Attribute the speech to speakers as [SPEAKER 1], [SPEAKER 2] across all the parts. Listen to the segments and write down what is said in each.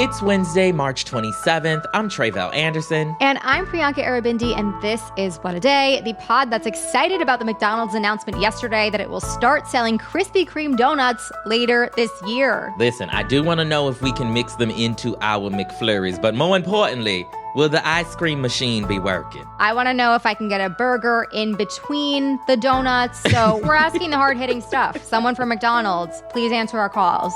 [SPEAKER 1] It's Wednesday, March 27th. I'm Tre'vell Anderson.
[SPEAKER 2] And I'm Priyanka Aribindi, and this is What a Day, the pod that's excited about the McDonald's announcement yesterday that it will start selling Krispy Kreme donuts later this year.
[SPEAKER 1] Listen, I do want to know if we can mix them into our McFlurries, but more importantly, will the ice cream machine be working?
[SPEAKER 2] I want to know if I can get a burger in between the donuts. So we're asking the hard-hitting stuff. Someone from McDonald's, please answer our calls.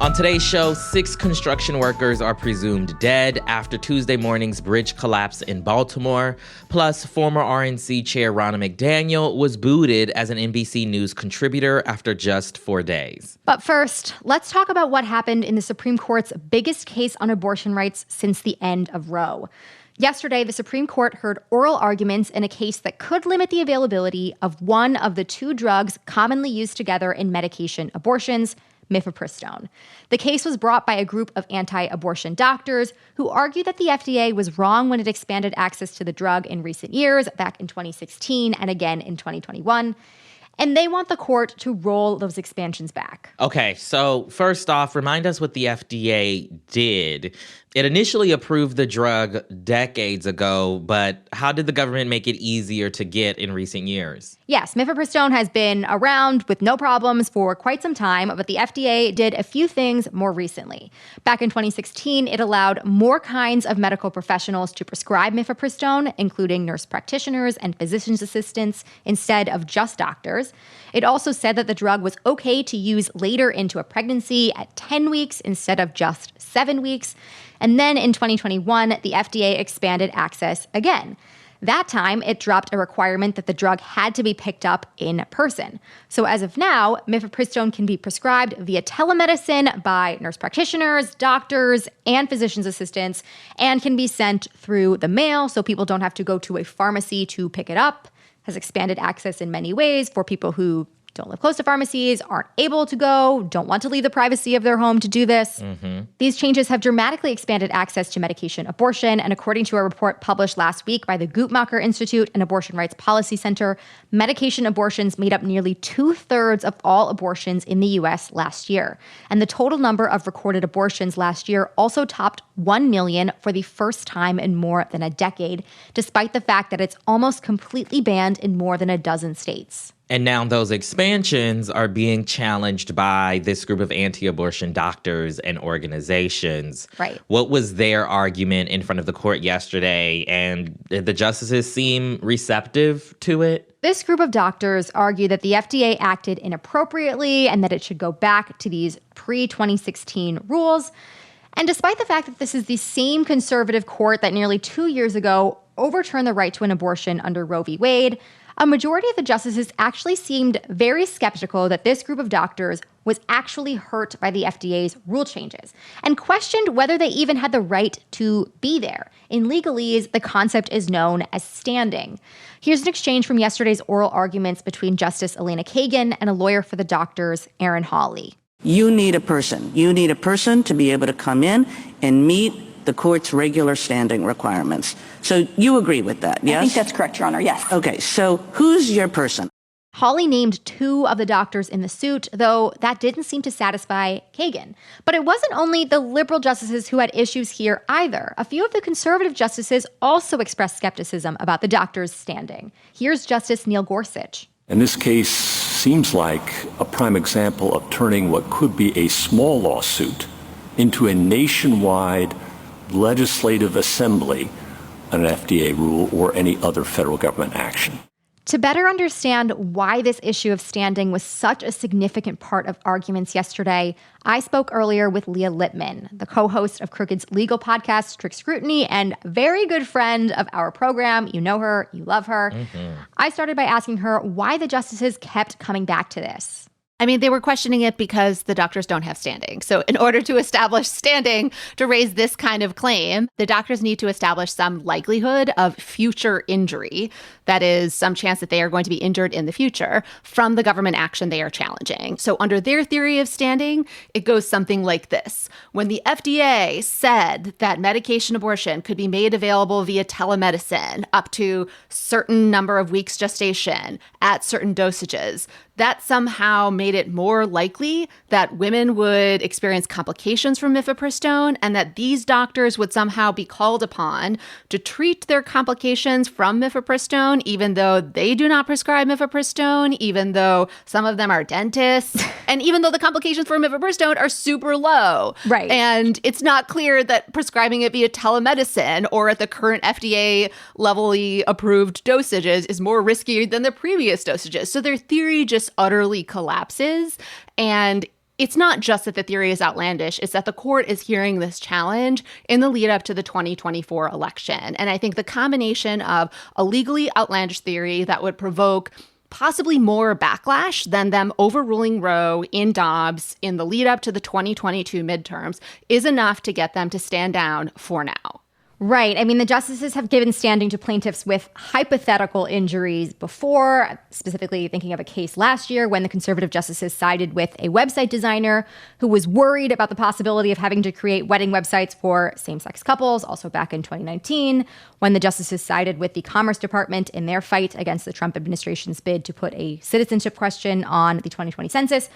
[SPEAKER 1] On today's show, 6 construction workers are presumed dead after Tuesday morning's bridge collapse in Baltimore. Plus, former RNC chair Ronna McDaniel was booted as an NBC News contributor after just 4 days.
[SPEAKER 2] But first, let's talk about what happened in the Supreme Court's biggest case on abortion rights since the end of Roe. Yesterday, the Supreme Court heard oral arguments in a case that could limit the availability of one of the 2 drugs commonly used together in medication abortions, mifepristone. The case was brought by a group of anti-abortion doctors who argued that the FDA was wrong when it expanded access to the drug in recent years, back in 2016 and again in 2021. And they want the court to roll those expansions back.
[SPEAKER 1] Okay, so first off, remind us what the FDA did. It initially approved the drug decades ago, but how did the government make it easier to get in recent years?
[SPEAKER 2] Yes, mifepristone has been around with no problems for quite some time, but the FDA did a few things more recently. Back in 2016, it allowed more kinds of medical professionals to prescribe mifepristone, including nurse practitioners and physician's assistants, instead of just doctors. It also said that the drug was okay to use later into a pregnancy at 10 weeks instead of just 7 weeks. And then in 2021, the FDA expanded access again. That time, it dropped a requirement that the drug had to be picked up in person. So as of now, mifepristone can be prescribed via telemedicine by nurse practitioners, doctors, and physician's assistants, and can be sent through the mail so people don't have to go to a pharmacy to pick it up. Has expanded access in many ways for people who don't live close to pharmacies, aren't able to go, don't want to leave the privacy of their home to do this. These changes have dramatically expanded access to medication abortion, and according to a report published last week by the Guttmacher Institute and Abortion Rights Policy Center, medication abortions made up nearly 2/3 of all abortions in the U.S. last year. And the total number of recorded abortions last year also topped 1 million for the first time in more than a decade, despite the fact that it's almost completely banned in more than a dozen states.
[SPEAKER 1] And now those expansions are being challenged by this group of anti-abortion doctors and organizations.
[SPEAKER 2] Right.
[SPEAKER 1] What was their argument in front of the court yesterday? And did the justices seem receptive to it?
[SPEAKER 2] This group of doctors argue that the FDA acted inappropriately and that it should go back to these pre-2016 rules. And despite the fact that this is the same conservative court that nearly 2 years ago overturned the right to an abortion under Roe v. Wade, a majority of the justices actually seemed very skeptical that this group of doctors was actually hurt by the FDA's rule changes and questioned whether they even had the right to be there. In legalese, the concept is known as standing. Here's an exchange from yesterday's oral arguments between Justice Elena Kagan and a lawyer for the doctors, Aaron Hawley.
[SPEAKER 3] You need a person. You need a person to be able to come in and meet the court's regular standing requirements. So you agree with that, yes?
[SPEAKER 4] I think that's correct, Your Honor, yes.
[SPEAKER 3] Okay, so who's your person?
[SPEAKER 2] Hawley named 2 of the doctors in the suit, though that didn't seem to satisfy Kagan. But it wasn't only the liberal justices who had issues here either. A few of the conservative justices also expressed skepticism about the doctors' standing. Here's Justice Neil Gorsuch.
[SPEAKER 5] And this case seems like a prime example of turning what could be a small lawsuit into a nationwide legislative assembly on an FDA rule or any other federal government action.
[SPEAKER 2] To better understand why this issue of standing was such a significant part of arguments yesterday, I spoke earlier with Leah Litman, the co-host of Crooked's legal podcast, Strict Scrutiny, and very good friend of our program. You know her, you love her. I started by asking her why the justices kept coming back to this.
[SPEAKER 6] I mean, they were questioning it because the doctors don't have standing. So in order to establish standing to raise this kind of claim, the doctors need to establish some likelihood of future injury. That is, some chance that they are going to be injured in the future from the government action they are challenging. So under their theory of standing, it goes something like this. When the FDA said that medication abortion could be made available via telemedicine up to certain number of weeks gestation at certain dosages, that somehow made it more likely that women would experience complications from mifepristone and that these doctors would somehow be called upon to treat their complications from mifepristone, even though they do not prescribe mifepristone, even though some of them are dentists, and even though the complications for mifepristone are super low.
[SPEAKER 2] Right.
[SPEAKER 6] And it's not clear that prescribing it via telemedicine or at the current FDA levelly approved dosages is more risky than the previous dosages. So their theory just utterly collapses. And it's not just that the theory is outlandish, it's that the court is hearing this challenge in the lead up to the 2024 election. And I think the combination of a legally outlandish theory that would provoke possibly more backlash than them overruling Roe in Dobbs in the lead up to the 2022 midterms is enough to get them to stand down for now.
[SPEAKER 2] Right. I mean, the justices have given standing to plaintiffs with hypothetical injuries before, specifically thinking of a case last year when the conservative justices sided with a website designer who was worried about the possibility of having to create wedding websites for same-sex couples, also back in 2019, when the justices sided with the Commerce Department in their fight against the Trump administration's bid to put a citizenship question on the 2020 census.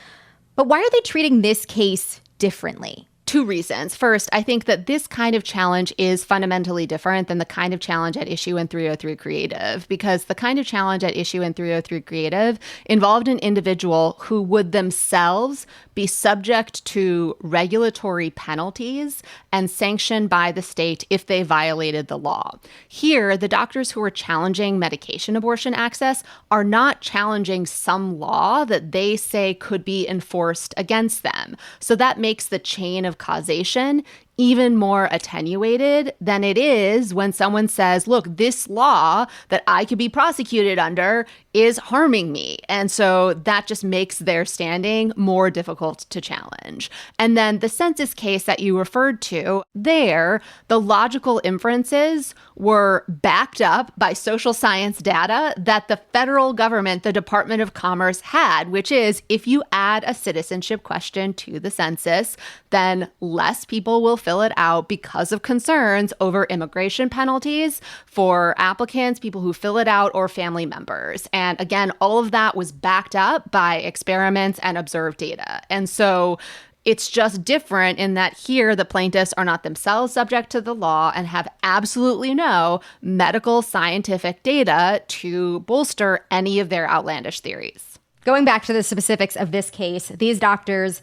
[SPEAKER 2] But why are they treating this case differently?
[SPEAKER 6] Two reasons. First, I think that this kind of challenge is fundamentally different than the kind of challenge at issue in 303 Creative, because the kind of challenge at issue in 303 Creative involved an individual who would themselves be subject to regulatory penalties and sanctioned by the state if they violated the law. Here, the doctors who are challenging medication abortion access are not challenging some law that they say could be enforced against them. So that makes the chain of causation even more attenuated than it is when someone says, look, this law that I could be prosecuted under is harming me. And so that just makes their standing more difficult to challenge. And then the census case that you referred to, there, the logical inferences were backed up by social science data that the federal government, the Department of Commerce, had, which is if you add a citizenship question to the census, then less people will fill it out because of concerns over immigration penalties for applicants, people who fill it out, or family members. And again, all of that was backed up by experiments and observed data. And so it's just different in that here the plaintiffs are not themselves subject to the law and have absolutely no medical scientific data to bolster any of their outlandish theories.
[SPEAKER 2] Going back to the specifics of this case, these doctors,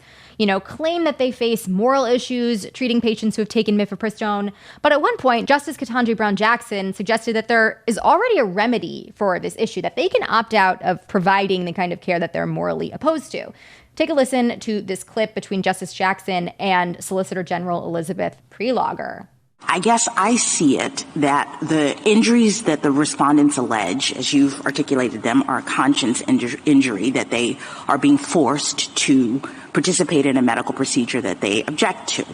[SPEAKER 2] claim that they face moral issues treating patients who have taken mifepristone. But at one point, Justice Ketanji Brown Jackson suggested that there is already a remedy for this issue, that they can opt out of providing the kind of care that they're morally opposed to. Take a listen to this clip between Justice Jackson and Solicitor General Elizabeth Prelogar.
[SPEAKER 4] I guess I see it that the injuries that the respondents allege, as you've articulated them, are conscience injury, that they are being forced to participate in a medical procedure that they object to.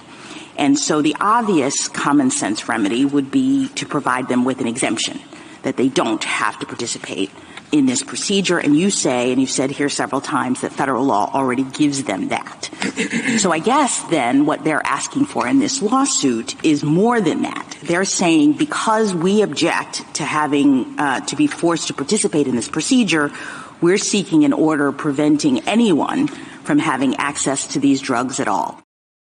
[SPEAKER 4] And so the obvious common sense remedy would be to provide them with an exemption, that they don't have to participate in this procedure. And you say, and you've said here several times, that federal law already gives them that. So I guess then what they're asking for in this lawsuit is more than that. They're saying because we object to having to be forced to participate in this procedure, we're seeking an order preventing anyone from having access to these drugs at all.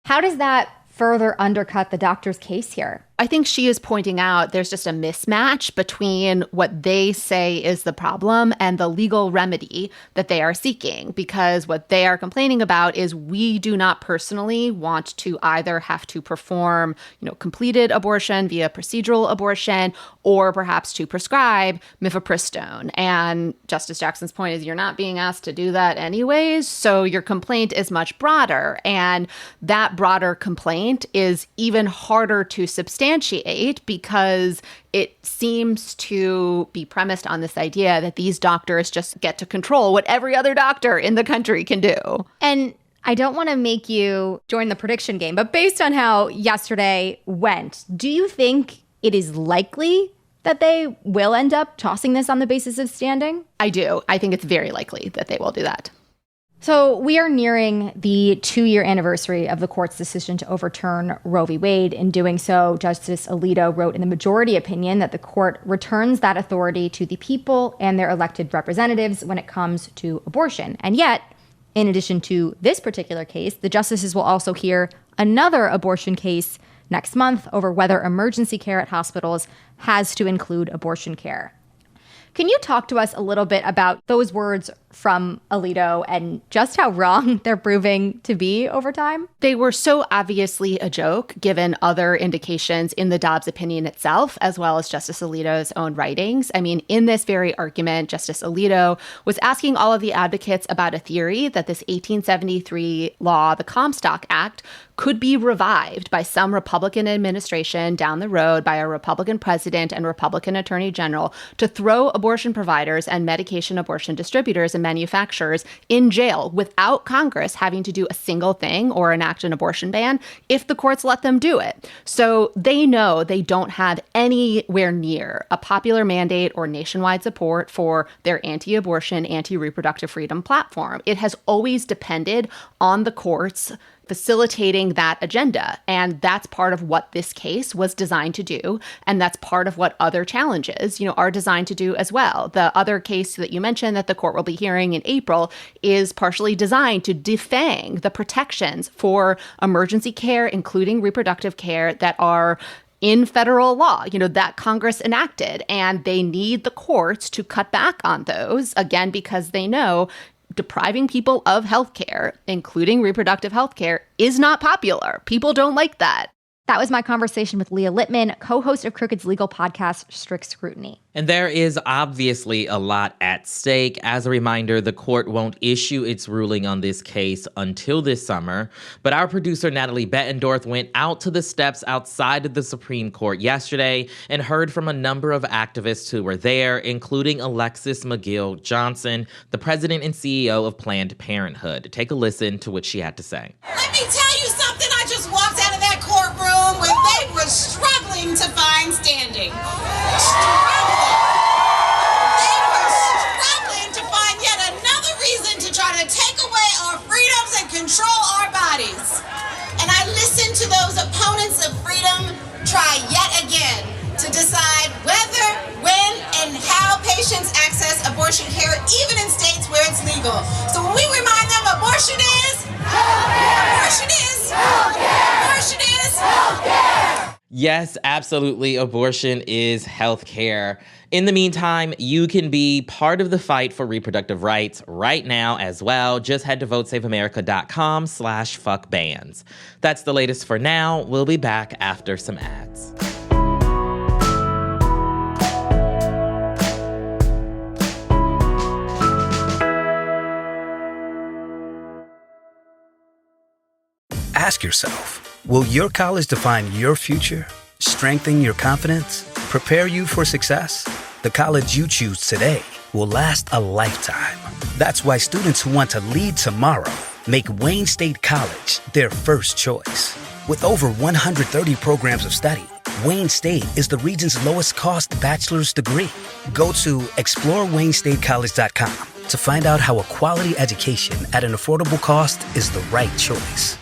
[SPEAKER 2] How does that further undercut the doctor's case here?
[SPEAKER 6] I think she is pointing out there's just a mismatch between what they say is the problem and the legal remedy that they are seeking, because what they are complaining about is we do not personally want to either have to perform, completed abortion via procedural abortion or perhaps to prescribe mifepristone. And Justice Jackson's point is you're not being asked to do that anyways, so your complaint is much broader. And that broader complaint is even harder to substantiate because it seems to be premised on this idea that these doctors just get to control what every other doctor in the country can do.
[SPEAKER 2] And I don't want to make you join the prediction game, but based on how yesterday went, do you think it is likely that they will end up tossing this on the basis of standing?
[SPEAKER 6] I do. I think it's very likely that they will do that.
[SPEAKER 2] So we are nearing the 2-year anniversary of the court's decision to overturn Roe v. Wade. In doing so, Justice Alito wrote in the majority opinion that the court returns that authority to the people and their elected representatives when it comes to abortion. And yet, in addition to this particular case, the justices will also hear another abortion case next month over whether emergency care at hospitals has to include abortion care. Can you talk to us a little bit about those words from Alito and just how wrong they're proving to be over time?
[SPEAKER 6] They were so obviously a joke, given other indications in the Dobbs opinion itself, as well as Justice Alito's own writings. I mean, in this very argument, Justice Alito was asking all of the advocates about a theory that this 1873 law, the Comstock Act, could be revived by some Republican administration down the road, by a Republican president and Republican attorney general, to throw abortion providers and medication abortion distributors and manufacturers in jail without Congress having to do a single thing or enact an abortion ban if the courts let them do it. So they know they don't have anywhere near a popular mandate or nationwide support for their anti-abortion, anti-reproductive freedom platform. It has always depended on the courts facilitating that agenda. And that's part of what this case was designed to do. And that's part of what other challenges, are designed to do as well. The other case that you mentioned that the court will be hearing in April is partially designed to defang the protections for emergency care, including reproductive care, that are in federal law, that Congress enacted. And they need the courts to cut back on those, again, because they know depriving people of health care, including reproductive health care, is not popular. People don't like that.
[SPEAKER 2] That was my conversation with Leah Litman, co-host of Crooked's legal podcast, Strict Scrutiny.
[SPEAKER 1] And there is obviously a lot at stake. As a reminder, the court won't issue its ruling on this case until this summer. But our producer, Natalie Bettendorf, went out to the steps outside of the Supreme Court yesterday and heard from a number of activists who were there, including Alexis McGill Johnson, the president and CEO of Planned Parenthood. Take a listen to what she had to say.
[SPEAKER 7] Let me tell you something. I just walked out of that courtroom when they were struggling to find standing. They were struggling to find yet another reason to try to take away our freedoms and control our bodies. And I listened to those opponents of freedom try yet again to decide whether, when, and how patients access abortion care, even in states where it's legal. So when we remind them abortion is healthcare. Abortion is healthcare. Abortion is healthcare.
[SPEAKER 1] Yes, absolutely. Abortion is healthcare. In the meantime, you can be part of the fight for reproductive rights right now as well. Just head to votesaveamerica.com/fuckbans. That's the latest for now. We'll be back after some ads.
[SPEAKER 8] Ask yourself, will your college define your future, strengthen your confidence, prepare you for success? The college you choose today will last a lifetime. That's why students who want to lead tomorrow make Wayne State College their first choice. With over 130 programs of study, Wayne State is the region's lowest cost bachelor's degree. Go to explorewayneStateCollege.com to find out how a quality education at an affordable cost is the right choice.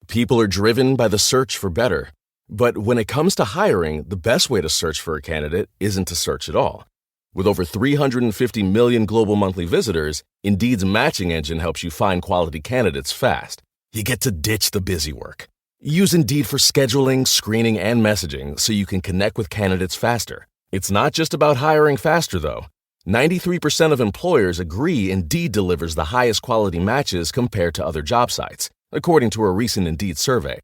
[SPEAKER 9] People are driven by the search for better. But when it comes to hiring, the best way to search for a candidate isn't to search at all. With over 350 million global monthly visitors, Indeed's matching engine helps you find quality candidates fast. You get to ditch the busy work. Use Indeed for scheduling, screening, and messaging so you can connect with candidates faster. It's not just about hiring faster, though. 93% of employers agree Indeed delivers the highest quality matches compared to other job sites, according to a recent Indeed survey.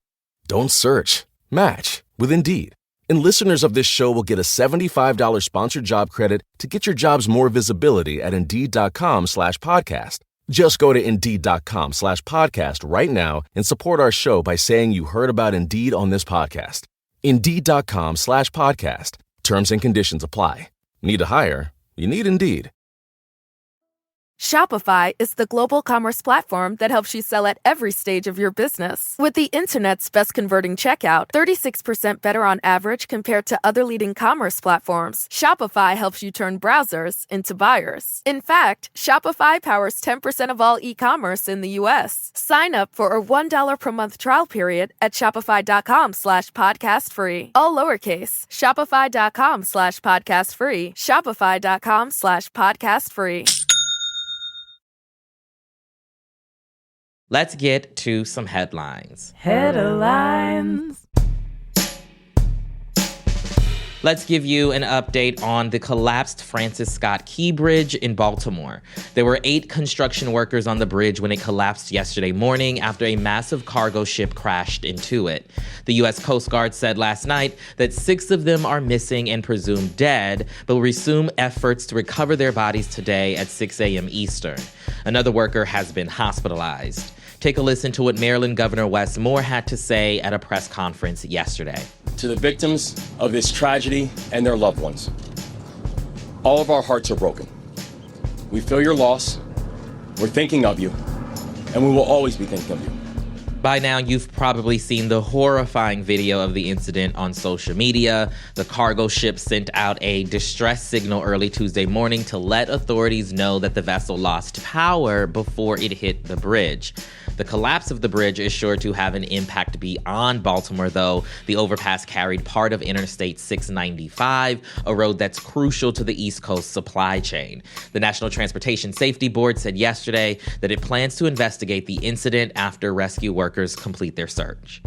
[SPEAKER 9] Don't search. Match with Indeed. And listeners of this show will get a $75 sponsored job credit to get your jobs more visibility at Indeed.com/podcast. Just go to Indeed.com/podcast right now and support our show by saying you heard about Indeed on this podcast. Indeed.com/podcast. Terms and conditions apply. Need to hire? You need Indeed.
[SPEAKER 10] Shopify is the global commerce platform that helps you sell at every stage of your business. With the internet's best converting checkout, 36% better on average compared to other leading commerce platforms, Shopify helps you turn browsers into buyers. In fact, Shopify powers 10% of all e-commerce in the U.S. Sign up for a $1 per month trial period at shopify.com/podcastfree. All lowercase, shopify.com/podcastfree, shopify.com/podcastfree.
[SPEAKER 1] Let's get to some headlines.
[SPEAKER 10] Headlines.
[SPEAKER 1] Let's give you an update on the collapsed Francis Scott Key Bridge in Baltimore. There were 8 construction workers on the bridge when it collapsed yesterday morning after a massive cargo ship crashed into it. The U.S. Coast Guard said last night that 6 of them are missing and presumed dead, but will resume efforts to recover their bodies today at 6 a.m. Eastern. Another worker has been hospitalized. Take a listen to what Maryland Governor Wes Moore had to say at a press conference yesterday.
[SPEAKER 11] To the victims of this tragedy and their loved ones, all of our hearts are broken. We feel your loss, we're thinking of you, and we will always be thinking of you.
[SPEAKER 1] By now, you've probably seen the horrifying video of the incident on social media. The cargo ship sent out a distress signal early Tuesday morning to let authorities know that the vessel lost power before it hit the bridge. The collapse of the bridge is sure to have an impact beyond Baltimore, though. The overpass carried part of Interstate 695, a road that's crucial to the East Coast supply chain. The National Transportation Safety Board said yesterday that it plans to investigate the incident after rescue workers complete their search.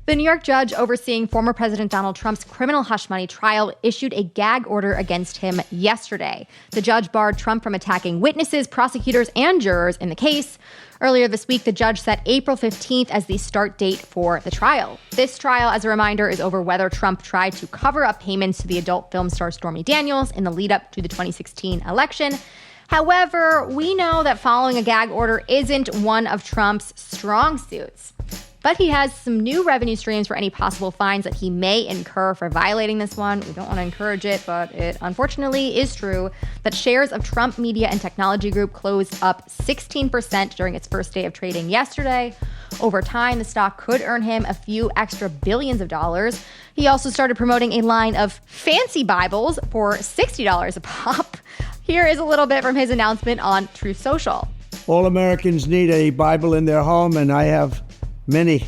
[SPEAKER 2] The New York judge overseeing former President Donald Trump's criminal hush money trial issued a gag order against him yesterday. The judge barred Trump from attacking witnesses, prosecutors, and jurors in the case. Earlier this week, the judge set April 15th as the start date for the trial. This trial, as a reminder, is over whether Trump tried to cover up payments to the adult film star Stormy Daniels in the lead up to the 2016 election. However, we know that following a gag order isn't one of Trump's strong suits. But he has some new revenue streams for any possible fines that he may incur for violating this one. We don't want to encourage it, but it unfortunately is true that shares of Trump Media and Technology Group closed up 16% during its first day of trading yesterday. Over time, the stock could earn him a few extra billions of dollars. He also started promoting a line of fancy Bibles for $60 a pop. Here is a little bit from his announcement on Truth Social.
[SPEAKER 12] All Americans need a Bible in their home, and I have many.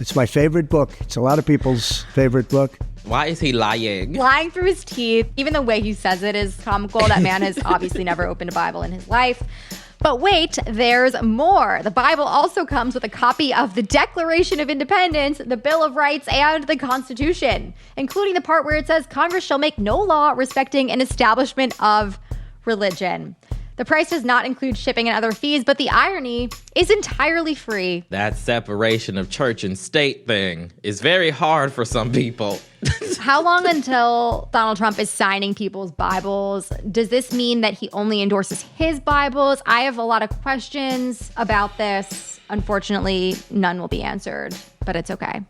[SPEAKER 12] It's my favorite book. It's a lot of people's favorite book.
[SPEAKER 1] Why is he lying?
[SPEAKER 2] Lying through his teeth. Even the way he says it is comical. That man has obviously never opened a Bible in his life. But wait, there's more. The Bible also comes with a copy of the Declaration of Independence, the Bill of Rights, and the Constitution, including the part where it says Congress shall make no law respecting an establishment of religion. The price does not include shipping and other fees, but the irony is entirely free.
[SPEAKER 1] That separation of church and state thing is very hard for some people.
[SPEAKER 2] How long until Donald Trump is signing people's Bibles? Does this mean that he only endorses his Bibles? I have a lot of questions about this. Unfortunately, none will be answered, but it's okay.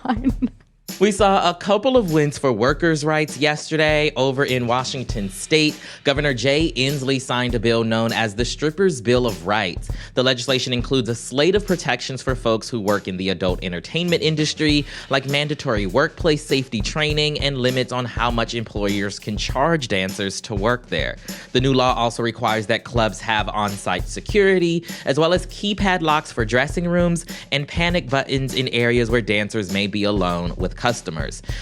[SPEAKER 2] Fine.
[SPEAKER 1] We saw a couple of wins for workers' rights yesterday over in Washington state. Governor Jay Inslee signed a bill known as the Strippers' Bill of Rights. The legislation includes a slate of protections for folks who work in the adult entertainment industry, like mandatory workplace safety training and limits on how much employers can charge dancers to work there. The new law also requires that clubs have on-site security, as well as keypad locks for dressing rooms and panic buttons in areas where dancers may be alone with customers.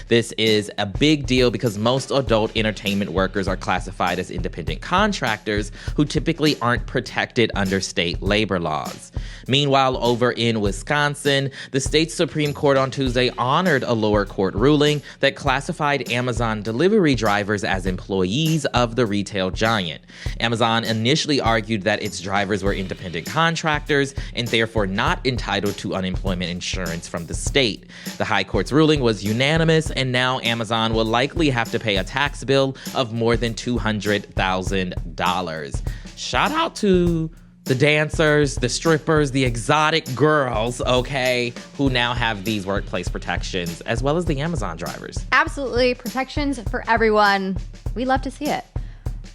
[SPEAKER 1] This is a big deal because most adult entertainment workers are classified as independent contractors who typically aren't protected under state labor laws. Meanwhile, over in Wisconsin, the state's Supreme Court on Tuesday honored a lower court ruling that classified Amazon delivery drivers as employees of the retail giant. Amazon initially argued that its drivers were independent contractors and therefore not entitled to unemployment insurance from the state. The high court's ruling was unanimous, and now Amazon will likely have to pay a tax bill of more than $200,000. Shout out to the dancers, the strippers, the exotic girls, okay, who now have these workplace protections, as well as the Amazon drivers.
[SPEAKER 2] Absolutely. Protections for everyone. We love to see it.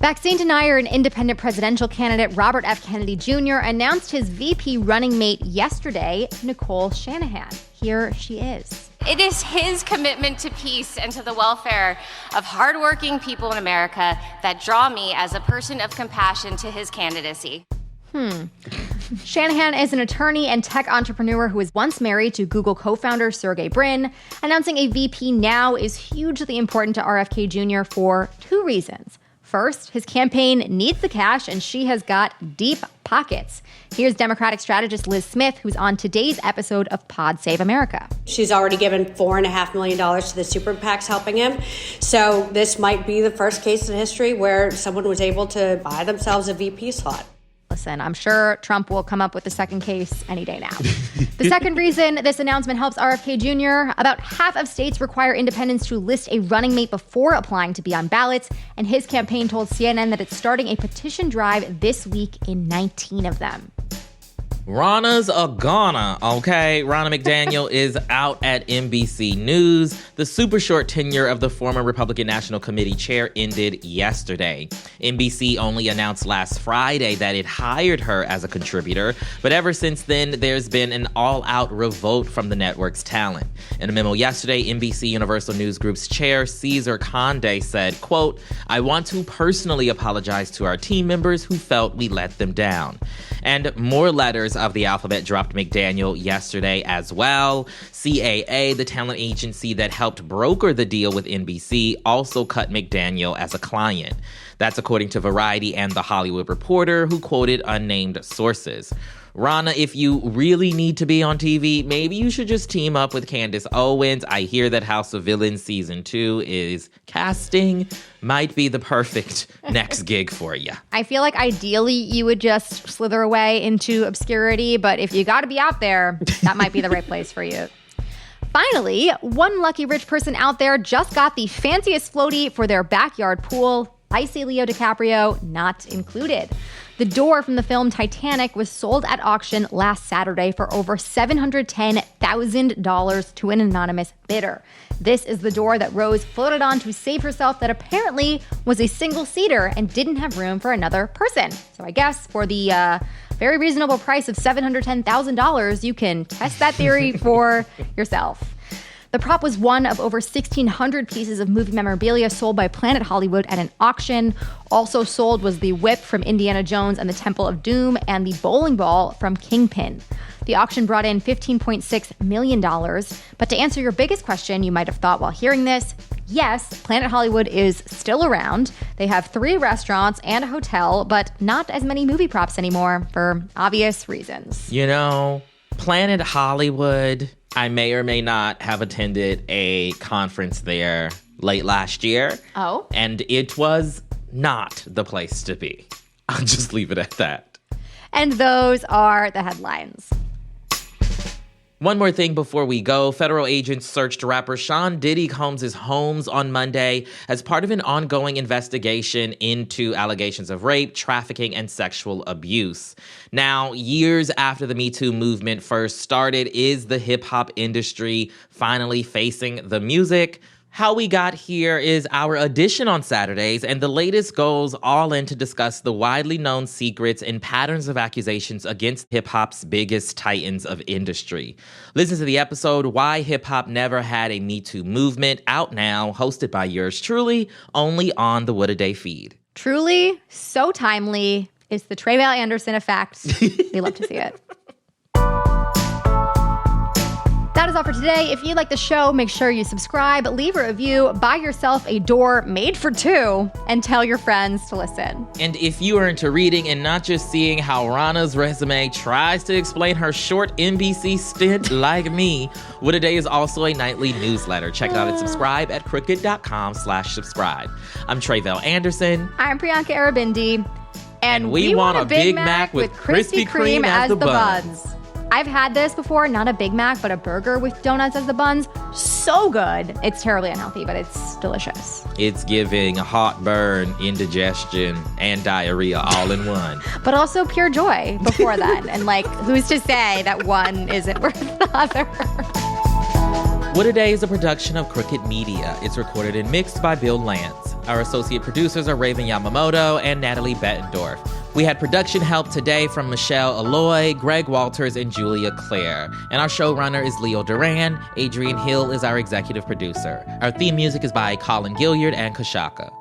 [SPEAKER 2] Vaccine denier and independent presidential candidate Robert F. Kennedy Jr. announced his VP running mate yesterday, Nicole Shanahan. Here she is.
[SPEAKER 13] It is his commitment to peace and to the welfare of hardworking people in America that draw me as a person of compassion to his candidacy.
[SPEAKER 2] Shanahan is an attorney and tech entrepreneur who was once married to Google co-founder Sergey Brin. Announcing a VP now is hugely important to RFK Jr. for two reasons. First, his campaign needs the cash, and she has got deep pockets. Here's Democratic strategist Liz Smith, who's on today's episode of Pod Save America.
[SPEAKER 14] She's already given $4.5 million to the super PACs helping him. So this might be the first case in history where someone was able to buy themselves a VP slot.
[SPEAKER 2] Listen, I'm sure Trump will come up with the second case any day now. The second reason this announcement helps RFK Jr., about half of states require independents to list a running mate before applying to be on ballots, and his campaign told CNN that it's starting a petition drive this week in 19 of them.
[SPEAKER 1] Ronna's a goner, okay? Ronna McDaniel is out at NBC News. The super short tenure of the former Republican National Committee chair ended yesterday. NBC only announced last Friday that it hired her as a contributor, but ever since then, there's been an all-out revolt from the network's talent. In a memo yesterday, NBC Universal News Group's chair, Cesar Conde, said, quote, "I want to personally apologize to our team members who felt we let them down." And more letters of the alphabet dropped McDaniel yesterday as well. CAA, the talent agency that helped broker the deal with NBC, also cut McDaniel as a client. That's according to Variety and The Hollywood Reporter, who quoted unnamed sources. Ronna, if you really need to be on TV, maybe you should just team up with Candace Owens. I hear that House of Villains Season 2 is casting. Might be the perfect next gig for you.
[SPEAKER 2] I feel like ideally you would just slither away into obscurity, but if you got to be out there, that might be the right place for you. Finally, one lucky rich person out there just got the fanciest floaty for their backyard pool. I see Leo DiCaprio not included. The door from the film Titanic was sold at auction last Saturday for over $710,000 to an anonymous bidder. This is the door that Rose floated on to save herself that apparently was a single-seater and didn't have room for another person. So I guess for the very reasonable price of $710,000, you can test that theory for yourself. The prop was one of over 1,600 pieces of movie memorabilia sold by Planet Hollywood at an auction. Also sold was the whip from Indiana Jones and the Temple of Doom and the bowling ball from Kingpin. The auction brought in $15.6 million. But to answer your biggest question you might have thought while hearing this, yes, Planet Hollywood is still around. They have 3 restaurants and a hotel, but not as many movie props anymore for obvious reasons.
[SPEAKER 1] You know, Planet Hollywood, I may or may not have attended a conference there late last year.
[SPEAKER 2] Oh?
[SPEAKER 1] And it was not the place to be. I'll just leave it at that.
[SPEAKER 2] And those are the headlines.
[SPEAKER 1] One more thing before we go. Federal agents searched rapper Sean Diddy Combs' homes on Monday as part of an ongoing investigation into allegations of rape, trafficking, and sexual abuse. Now, years after the Me Too movement first started, is the hip-hop industry finally facing the music? How we got here is our edition on Saturdays, and the latest goes all in to discuss the widely known secrets and patterns of accusations against hip-hop's biggest titans of industry. Listen to the episode, Why Hip-Hop Never Had a Me Too Movement, out now, hosted by yours truly, only on the What a Day feed.
[SPEAKER 2] Truly, so timely. It's the Tre'vell Anderson effect. We love to see it. That is all for today. If you like the show, make sure you subscribe, leave a review, buy yourself a door made for 2, and tell your friends to listen.
[SPEAKER 1] And if you are into reading and not just seeing how Ronna's resume tries to explain her short NBC stint like me, What a Day is also a nightly newsletter. Check it out and subscribe at crooked.com/subscribe. I'm Tre'vell Anderson.
[SPEAKER 2] I'm Priyanka Arabindi.
[SPEAKER 1] And we want a Big Mac with Krispy Kreme as the buns.
[SPEAKER 2] I've had this before, not a Big Mac, but a burger with donuts as the buns. So good. It's terribly unhealthy, but it's delicious.
[SPEAKER 1] It's giving heartburn, indigestion, and diarrhea all in one.
[SPEAKER 2] But also pure joy before that. And who's to say that one isn't worth the other?
[SPEAKER 1] What a Day is a production of Crooked Media. It's recorded and mixed by Bill Lance. Our associate producers are Raven Yamamoto and Natalie Bettendorf. We had production help today from Michelle Alloy, Greg Walters, and Julia Clare. And our showrunner is Leo Duran. Adrian Hill is our executive producer. Our theme music is by Colin Gilliard and Kashaka.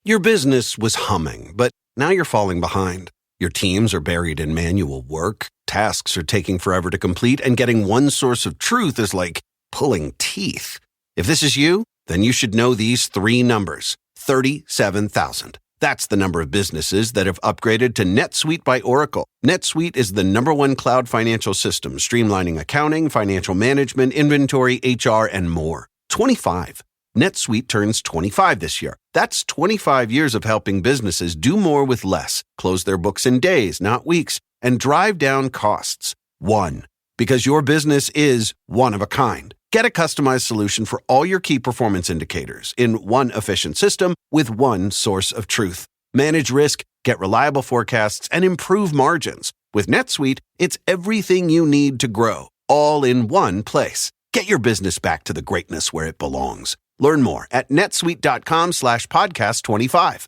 [SPEAKER 15] Your business was humming, but now you're falling behind. Your teams are buried in manual work, tasks are taking forever to complete, and getting one source of truth is like pulling teeth. If this is you, then you should know these three numbers: 37,000. That's the number of businesses that have upgraded to NetSuite by Oracle. NetSuite is the #1 cloud financial system, streamlining accounting, financial management, inventory, HR, and more. 25. NetSuite turns 25 this year. That's 25 years of helping businesses do more with less, close their books in days, not weeks, and drive down costs. One, because your business is one of a kind. Get a customized solution for all your key performance indicators in one efficient system with one source of truth. Manage risk, get reliable forecasts, and improve margins. With NetSuite, it's everything you need to grow, all in one place. Get your business back to the greatness where it belongs. Learn more at netsuite.com/podcast25.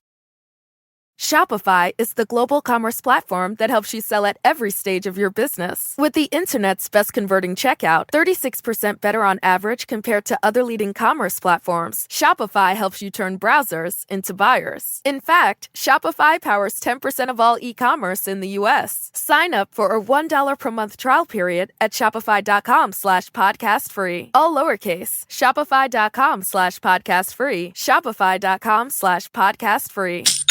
[SPEAKER 10] Shopify is the global commerce platform that helps you sell at every stage of your business. With the internet's best converting checkout, 36% better on average compared to other leading commerce platforms, Shopify helps you turn browsers into buyers. In fact, Shopify powers 10% of all e-commerce in the U.S. Sign up for a $1 per month trial period at shopify.com/podcast-free. All lowercase, shopify.com/podcast-free, shopify.com/podcast-free.